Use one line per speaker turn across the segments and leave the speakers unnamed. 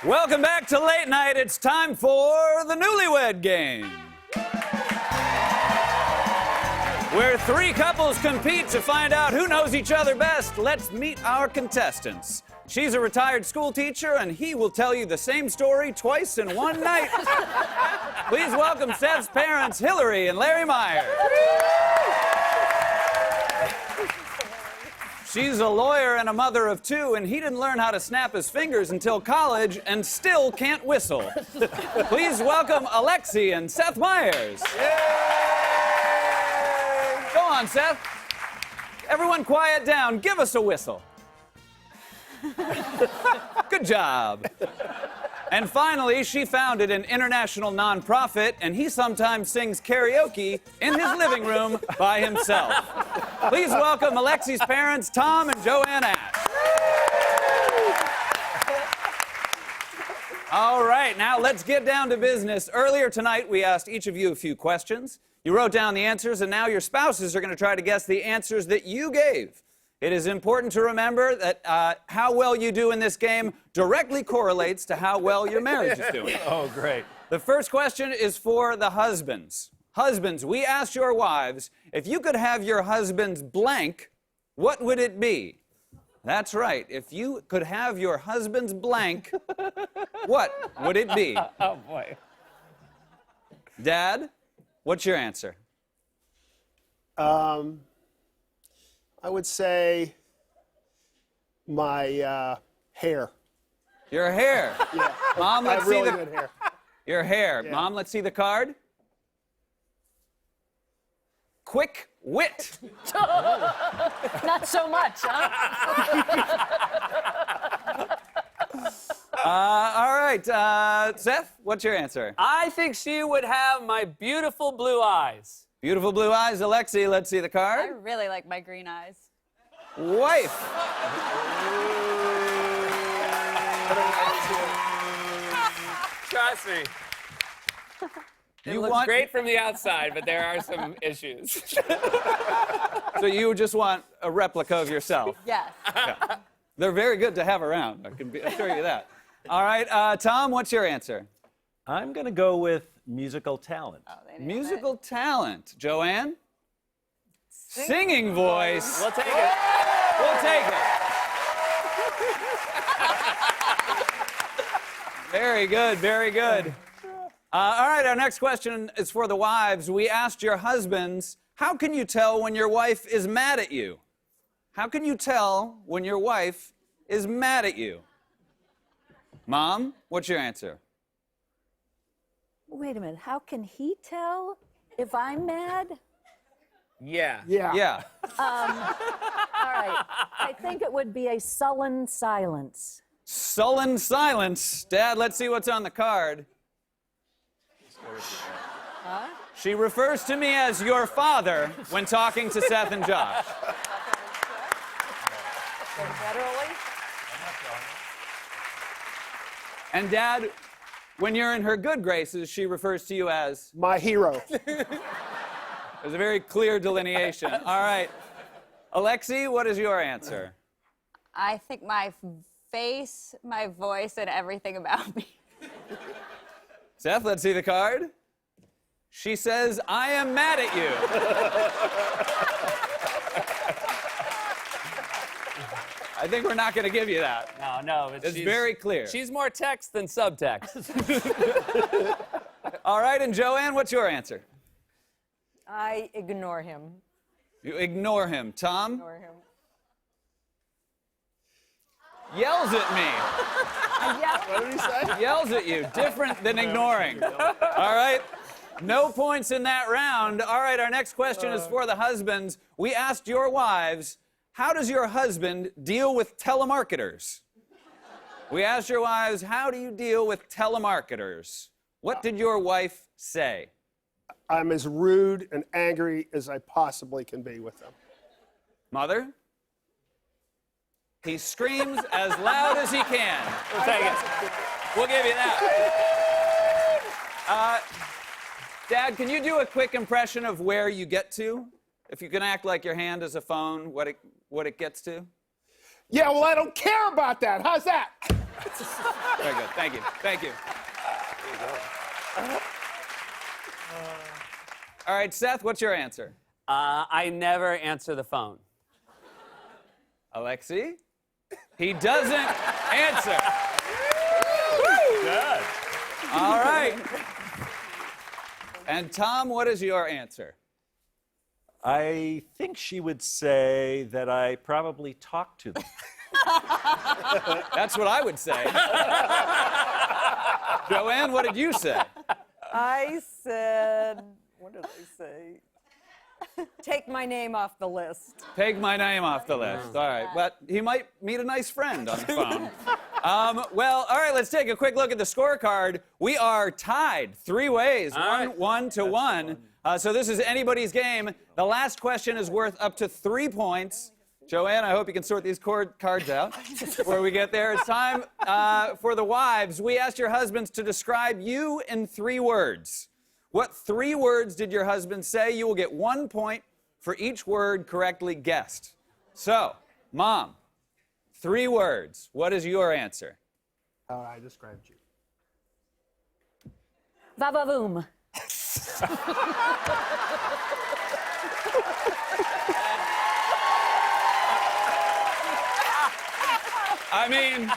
Welcome back to Late Night. It's time for the Newlywed Game, where three couples compete to find out who knows each other best. Let's meet our contestants. She's a retired school teacher, and he will tell you the same story twice in one night. Please welcome Seth's parents, Hillary and Larry Myers. She's a lawyer and a mother of two, and he didn't learn how to snap his fingers until college and still can't whistle. Please welcome Alexi and Seth Myers. Yay! Go on, Seth. Everyone quiet down. Give us a whistle. Good job. And finally, she founded an international nonprofit, and he sometimes sings karaoke in his living room by himself. Please welcome Alexi's parents, Tom and Joanne Ash. All right, now let's get down to business. Earlier tonight, we asked each of you a few questions. You wrote down the answers, and now your spouses are going to try to guess the answers that you gave. It is important to remember that how well you do in this game directly correlates to how well your marriage is doing.
Oh, great.
The first question is for the husbands. Husbands, we asked your wives, if you could have your husband's blank, what would it be? That's right. If you could have your husband's blank, what would it be?
Oh, boy.
Dad, what's your answer?
I would say my hair.
Your hair.
Yeah.
Mom,
I
let's
have really
see the
good hair.
your hair.
Yeah.
Mom, let's see the card. Quick wit.
Not so much, huh?
All right, Seth, what's your answer?
I think she would have my beautiful blue eyes.
Beautiful blue eyes. Alexi, let's see the
I
card.
really like my green eyes.
Wife.
Trust me. It
You
looks
want-
great from the outside, but there are some issues.
So you just want a replica of yourself.
Yes.
They're very good to have around. I can assure you that. All right, Tom, what's your answer?
I'm going to go with musical talent.
Oh, they nailed
Musical talent. Joanne? Singing voice.
We'll take it.
We'll take it. Very good, very good. All right, our next question is for the wives. We asked your husbands, how can you tell when your wife is mad at you? How can you tell when your wife is mad at you? Mom, what's your answer?
Wait a minute, how can he tell if I'm mad?
Yeah.
Yeah.
Yeah.
All right, I think it would be a sullen silence.
Sullen silence. Dad, let's see what's on the card. She refers to me as your father when talking to Seth and Josh.
Federally?
And Dad, when you're in her good graces, she refers to you as...
My hero.
There's a very clear delineation. All right. Alexi, what is your answer?
I think my face, my voice, and everything about me.
Seth, let's see the card. She says, I am mad at you. I think we're not going to give you that.
No, but
It's very clear.
She's more text than subtext.
All right, and Joanne, what's your answer?
I ignore him.
You ignore him. Tom?
Ignore him.
Yells at me.
What did he say?
Yells at you. Different than ignoring. All right. No points in that round. All right, our next question is for the husbands. We asked your wives, how does your husband deal with telemarketers? We asked your wives, how do you deal with telemarketers? What did your wife say?
I'm as rude and angry as I possibly can be with them.
Mother? He screams as loud as he can.
We'll take it.
We'll give you that. Dad, can you do a quick impression of where you get to? If you can act like your hand is a phone, what it gets to?
Yeah, well, I don't care about that. How's that?
Very good. Thank you. Thank you. All right, Seth, what's your answer?
I never answer the phone.
Alexi? He doesn't answer.
Good.
All right. And Tom, what is your answer?
I think she would say that I probably talk to them.
That's what I would say. Joanne, what did you say?
I said, what did I say? Take my name off the list.
Take my name off the list. All right. But he might meet a nice friend on the phone. Well, all right, let's take a quick look at the scorecard. We are tied 3 ways,
right.
1 to 1. So this is anybody's game. The last question is worth up to 3 points. Joanne, I hope you can sort these cards out before we get there. It's time for the wives. We asked your husbands to describe you in 3 words. What 3 words did your husband say? You will get 1 point for each word correctly guessed. So, Mom, 3 words. What is your answer?
How I described you.
Va-va-voom.
I mean,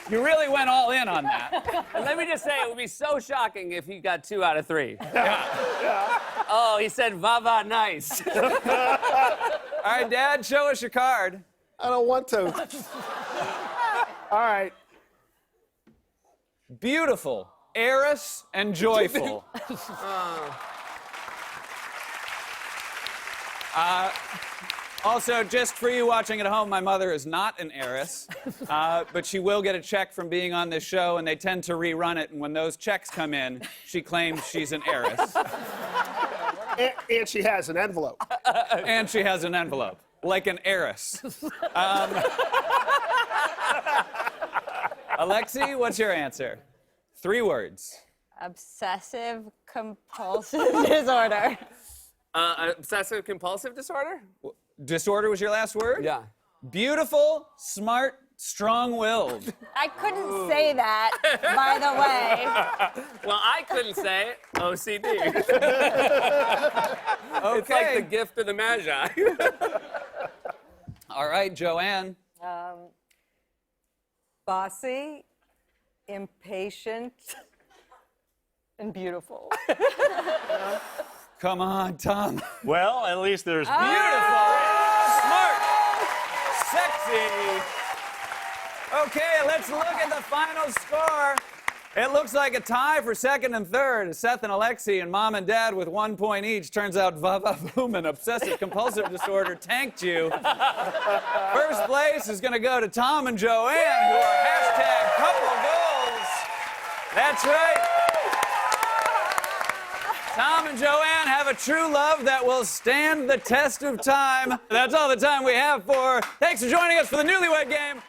you really went all in on that.
And let me just say, it would be so shocking if he got 2 out of 3. Oh, he said va nice.
All right, Dad, show us your card.
I don't want to. All right.
Beautiful, heiress, and joyful. Also, just for you watching at home, my mother is not an heiress, but she will get a check from being on this show, and they tend to rerun it. And when those checks come in, she claims she's an heiress.
And she has an envelope.
And she has an envelope, like an heiress. Alexi, what's your answer? 3 words.
Obsessive compulsive disorder.
Obsessive compulsive disorder?
Disorder was your last word?
Yeah.
Beautiful, smart, strong-willed.
I couldn't say that, by the way.
Well, I couldn't say it. OCD.
Okay.
It's like the gift of the Magi.
All right, Joanne.
Bossy, impatient, and beautiful.
Come on, Tom.
Well, at least there's
Beautiful, smart, sexy. Okay, let's look at the final score. It looks like a tie for second and third. Seth and Alexi and Mom and Dad with 1 point each. Turns out va-va-voom and obsessive compulsive disorder tanked you. First place is going to go to Tom and Joanne, who are #couple goals. That's right. Tom and Joanne have a true love that will stand the test of time. That's all the time we have for. Thanks for joining us for the Newlywed Game.